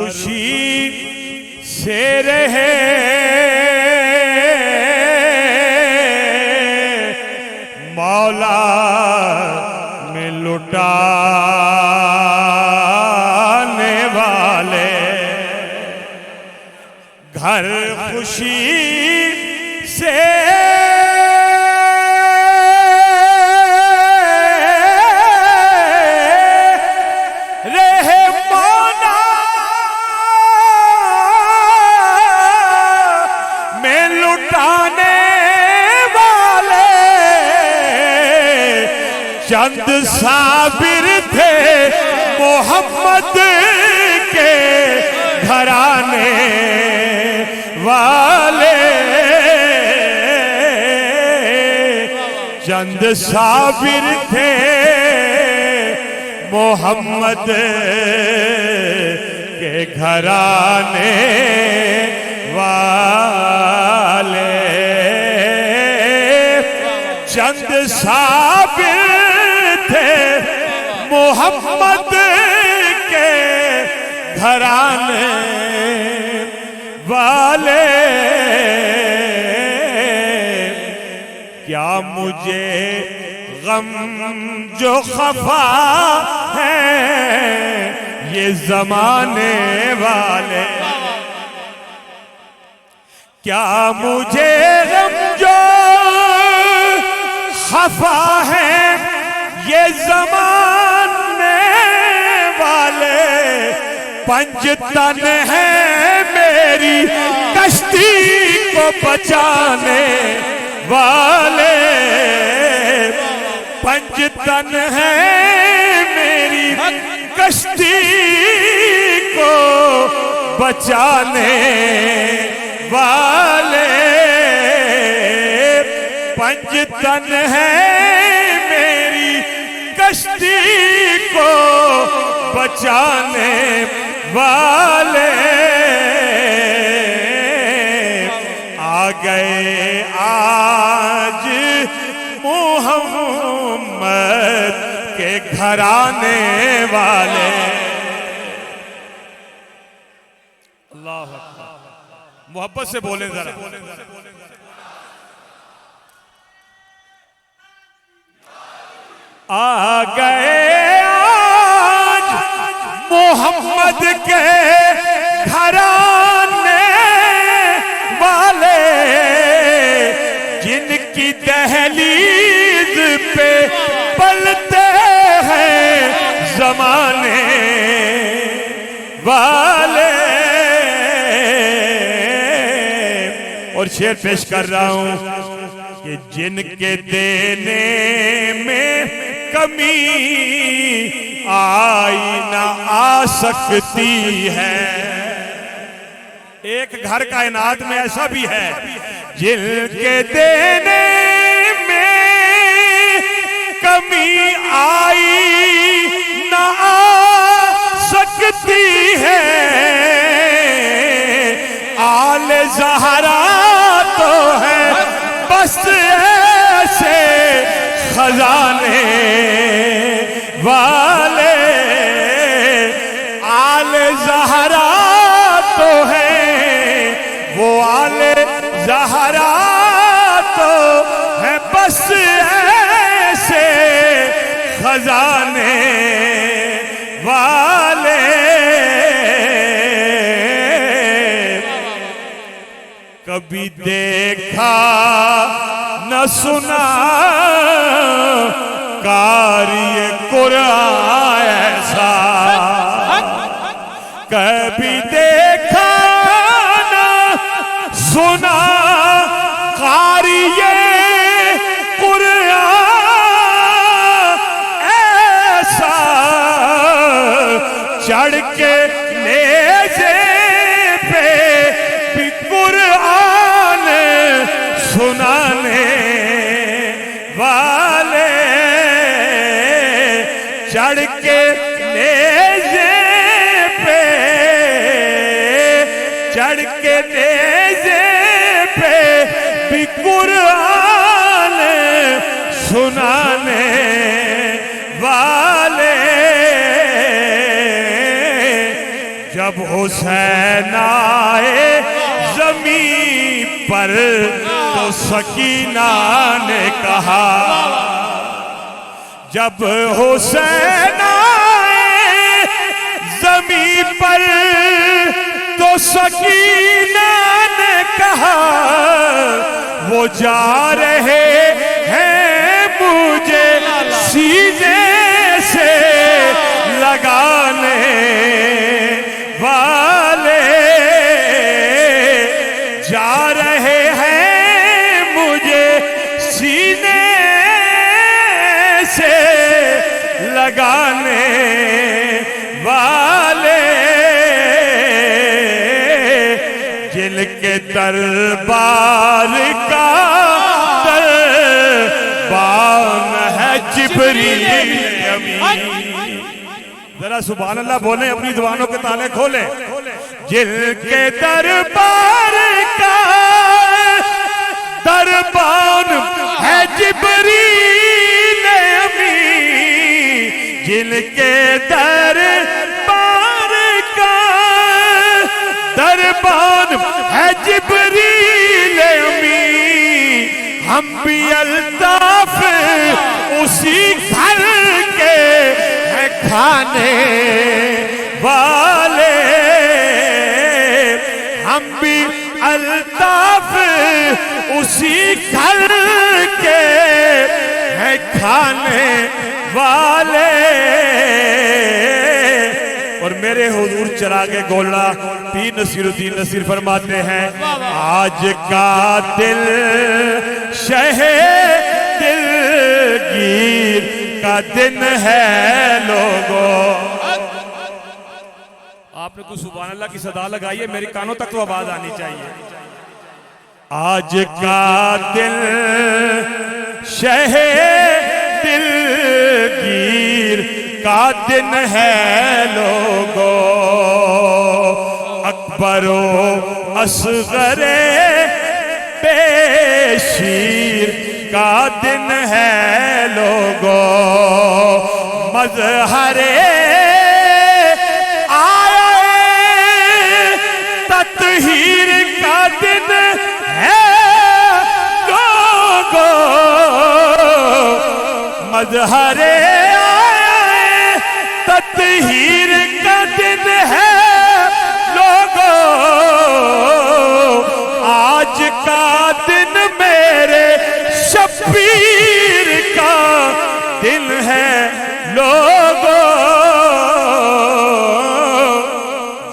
खुशी से रहे मौला में लुटाने वाले घर खुशी से रहे मौला में लुटाने वाले चंद साबिर थे मोहम्मद के घराने वाले चंद साबिर थे मोहम्मद के घराने वाले चंद साबिर थे मोहम्मद के घराने वाले। क्या मुझे गम जो खफा है ये जमाने वाले, क्या मुझे गम जो खफा है ये जमाने वाले पंजतन है मेरी कश्ती को बचाने वाले पंजतन है मेरी कश्ती को बचाने वाले पंजतन है मेरी कश्ती को बचाने वाले। आ गए आज मोहम्मद के घराने वाले। अल्लाह मोहब्बत से बोले जरा। आ गए आज मोहम्मद के घराने वाले जिनकी दहलीज पे पलते हैं जमाने वाले। और शेर पेश कर रहा हूं कि जिनके देने में कमी आई ना आ सकती है। एक घर कायनात में ऐसा भी है जिनके देने में कमी आई ना आ सकती है। आले ज़हरा तो है बस ऐसे खजाने वाले, आले ज़हरा तो है वो आले ज़हरा तो है बस ऐसे खजाने वाले। कभी देखा न सुना कार्य कुरान ऐसा, कभी देखा न सुना कार्य कुरान ऐसा। चढ़ के नेज़े पे भी कुरान सुनाने वाले चढ़ के नेज़े पे चढ़ के नेज़े पे भी कुरान सुनाने वाले। जब जब हुसैन आए जमीन पर तो सकीना ने कहा, जब हुसैन आए जमीन पर तो सकीना ने कहा, वो जा रहे हैं मुझे सीने से लगाने वाले, जा रहे हैं मुझे सीने से लगाने वाले, जिनके दरबार का दरबान है जिब्रील अमीन। जरा सुभान अल्लाह बोले, अपनी जुबानों के ताले खोले। जिनके दरबार का दरबान है जिब्रील अमीन, जिनके दरबार का दरबान है जिब्रील अमीन, हम भी अल्ताफ उसी घर के हैं खाने वाले, हम भी अल्ताफ उसी घर के हैं खाने वाले। और मेरे हुजूर चिरागे गोला पीर नसीरुद्दीन नसीर फरमाते हैं, आज का दिल शहे दिलगीर का दिन है लोगों। आपने कुछ सुभान अल्लाह की सदा लगाई है, मेरे कानों तक तो आवाज आनी चाहिए। आज का दिल शहे दिलगीर का दिन है लोगों, अकबरो असगरे बेशीर का दिन है लोगों, मजहरे आए तत्हीर का दिन है लोगों, मजहरे तत्हीर का दिन है लोगों, आज का दिन मेरे शब्बीर का दिन है लोगों।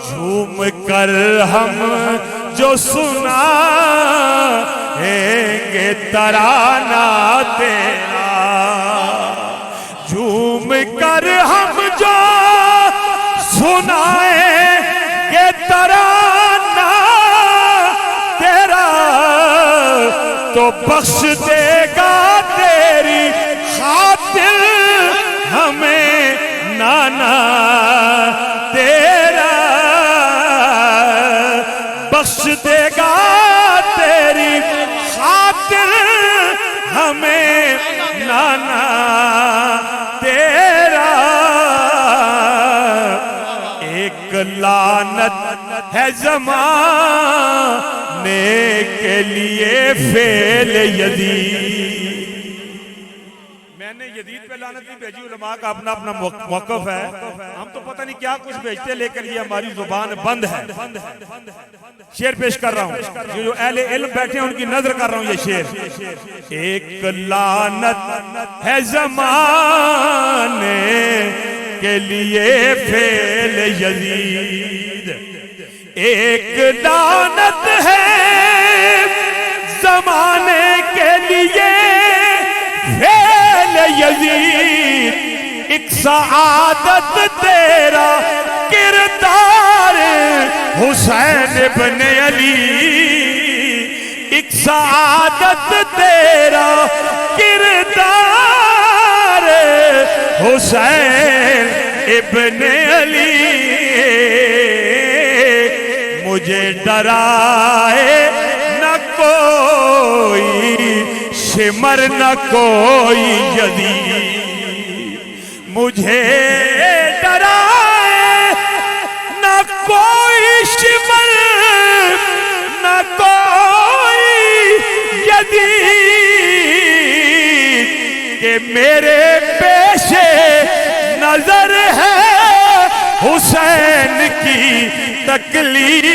झूम कर हम जो सुनाएंगे तराना तेरा, झूम कर हम जो सुनाएंगे तराना तेरा, तो बख्श देगा तेरी खातिर हमें नाना तेरा, बख्श देगा तेरी खातिर हमें नाना तेरा। एक लानत है ज़माने के लिए फेल यजीद। मैंने यजीद पे लानत नहीं भेजी, उलमा का अपना अपना मौक़िफ़ है, हम तो पता नहीं क्या कुछ भेजते, लेकिन ये हमारी जुबान बंद है। शेर पेश कर रहा हूँ, जो अहले इल्म बैठे हैं उनकी नजर कर रहा हूँ ये शेर। एक लानत है ज़माने के लिए फेल यजीद, एक लानत है ज़माने के लिए फेल यजीद, एक सआदत तेरा किरदार हुसैन इब्ने अली, एक सआदत तेरा किरदार हुसैन इब्ने अली, मुझे डराए न कोई शिमर न कोई यजीद, मुझे डराए न कोई कि मेरे पेशे नजर है हुसैन की तकलीफ।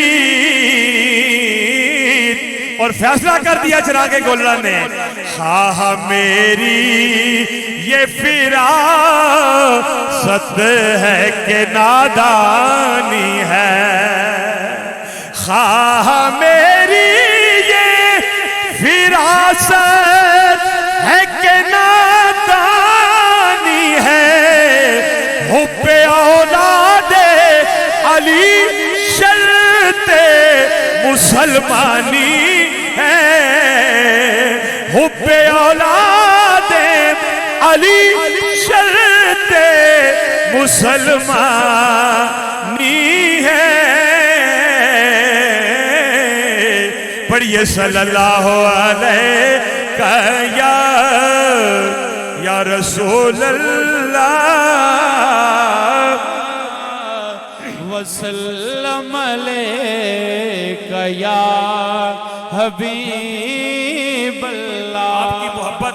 और फैसला कर दिया चिरागे गोला ने, हाँ मेरी ये फिरासत है कि नादानी है, हाँ मेरी ये फिरासत है कि नादानी है, हुब्बे औलादे अली शर्ते मुसलमानी है, हुब्बे औलादे अली शर्ते मुसलमानी है। पढ़िए सल्लल्लाहु अलैहि या रसूल अल्लाह वसल्लम अलैका या हबीब अल्लाह। आपकी मोहब्बत